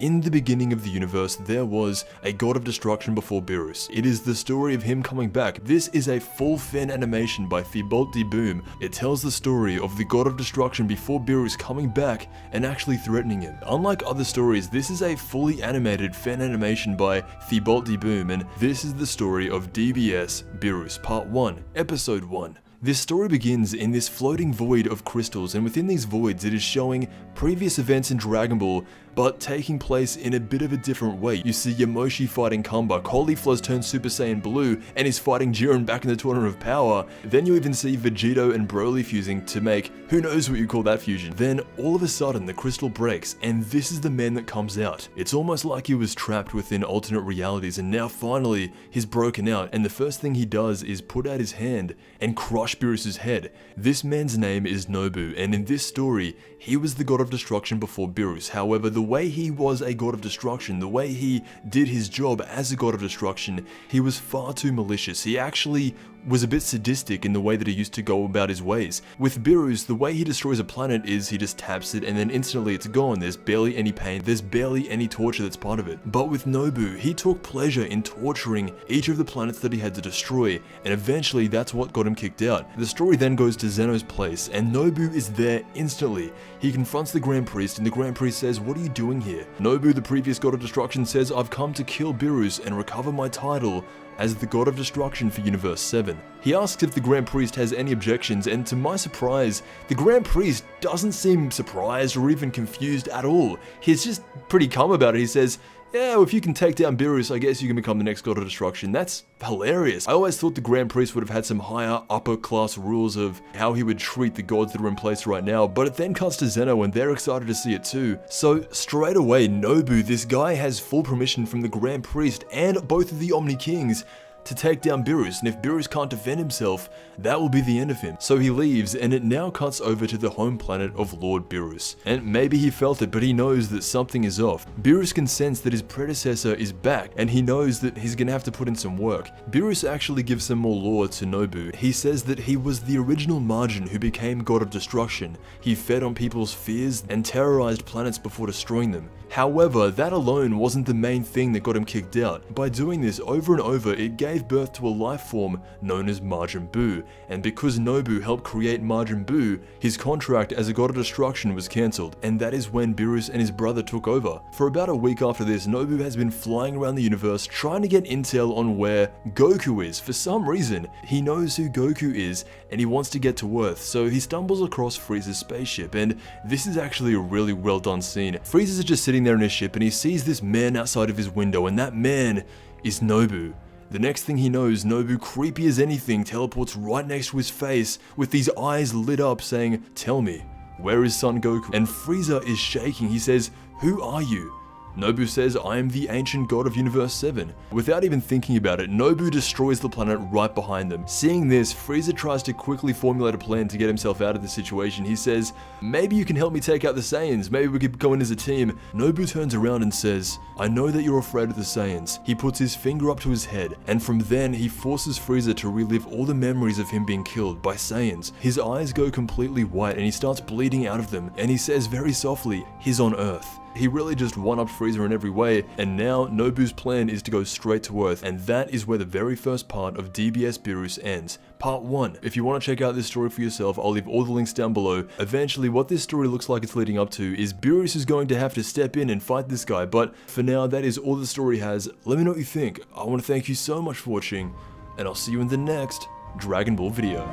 In the beginning of the universe, there was a god of destruction before Beerus. It is the story of him coming back. This is a full fan animation by God Vs Beerus. It tells the story of the god of destruction before Beerus coming back and actually threatening him. Unlike other stories, this is a fully animated fan animation by God Vs Beerus, and this is the story of DBS Beerus Part 1, Episode 1. This story begins in this floating void of crystals, and within these voids it is showing previous events in Dragon Ball, but taking place in a bit of a different way. You see Yamoshi fighting Kamba, Cauliflower's turned Super Saiyan Blue and is fighting Jiren back in the Tournament of Power. Then you even see Vegito and Broly fusing to make who knows what you call that fusion. Then all of a sudden the crystal breaks and this is the man that comes out. It's almost like he was trapped within alternate realities, and now finally he's broken out, and the first thing he does is put out his hand and crush Beerus' head. This man's name is Nobu, and in this story he was the god of destruction before Beerus. However, the way he was a god of destruction, the way he did his job as a god of destruction, he was far too malicious. He actually was a bit sadistic in the way that he used to go about his ways. With Beerus, the way he destroys a planet is he just taps it and then instantly it's gone. There's barely any pain, there's barely any torture that's part of it. But with Nobu, he took pleasure in torturing each of the planets that he had to destroy, and eventually that's what got him kicked out. The story then goes to Zeno's place, and Nobu is there instantly. He confronts the Grand Priest, and the Grand Priest says, "What are you doing here?" Nobu, the previous god of destruction, says, "I've come to kill Beerus and recover my title as the god of destruction for Universe 7. He asks if the Grand Priest has any objections, and to my surprise, the Grand Priest doesn't seem surprised or even confused at all. He's just pretty calm about it. He says, "Yeah, well, if you can take down Beerus, I guess you can become the next god of destruction." That's hilarious. I always thought the Grand Priest would have had some higher, upper class rules of how he would treat the gods that are in place right now, but it then cuts to Zeno and they're excited to see it too. So straight away, Nobu, this guy has full permission from the Grand Priest and both of the Omni Kings to take down Beerus, and if Beerus can't defend himself, that will be the end of him. So he leaves, and it now cuts over to the home planet of Lord Beerus. And maybe he felt it, but he knows that something is off. Beerus can sense that his predecessor is back, and he knows that he's gonna have to put in some work. Beerus actually gives some more lore to Nobu. He says that he was the original Margin who became god of destruction. He fed on people's fears and terrorized planets before destroying them. However, that alone wasn't the main thing that got him kicked out. By doing this over and over, it gave birth to a life form known as Majin Buu, and because Nobu helped create Majin Buu, his contract as a god of destruction was cancelled, and that is when Beerus and his brother took over. For about a week after this, Nobu has been flying around the universe trying to get intel on where Goku is. For some reason, he knows who Goku is, and he wants to get to Earth, so he stumbles across Frieza's spaceship, and this is actually a really well done scene. Frieza's just sitting there in his ship, and he sees this man outside of his window, and that man is Nobu. The next thing he knows, Nobu, creepy as anything, teleports right next to his face with these eyes lit up saying, "Tell me, where is Son Goku?" And Frieza is shaking. He says, "Who are you?" Nobu says, "I am the ancient god of Universe 7. Without even thinking about it, Nobu destroys the planet right behind them. Seeing this, Frieza tries to quickly formulate a plan to get himself out of the situation. He says, "Maybe you can help me take out the Saiyans. Maybe we could go in as a team." Nobu turns around and says, "I know that you're afraid of the Saiyans." He puts his finger up to his head, and from then he forces Frieza to relive all the memories of him being killed by Saiyans. His eyes go completely white and he starts bleeding out of them, and he says very softly, "He's on Earth." He really just one-upped Frieza in every way, and now Nobu's plan is to go straight to Earth, and that is where the very first part of DBS Beerus ends. Part 1. If you want to check out this story for yourself, I'll leave all the links down below. Eventually, what this story looks like it's leading up to is Beerus is going to have to step in and fight this guy, but for now, that is all the story has. Let me know what you think. I want to thank you so much for watching, and I'll see you in the next Dragon Ball video.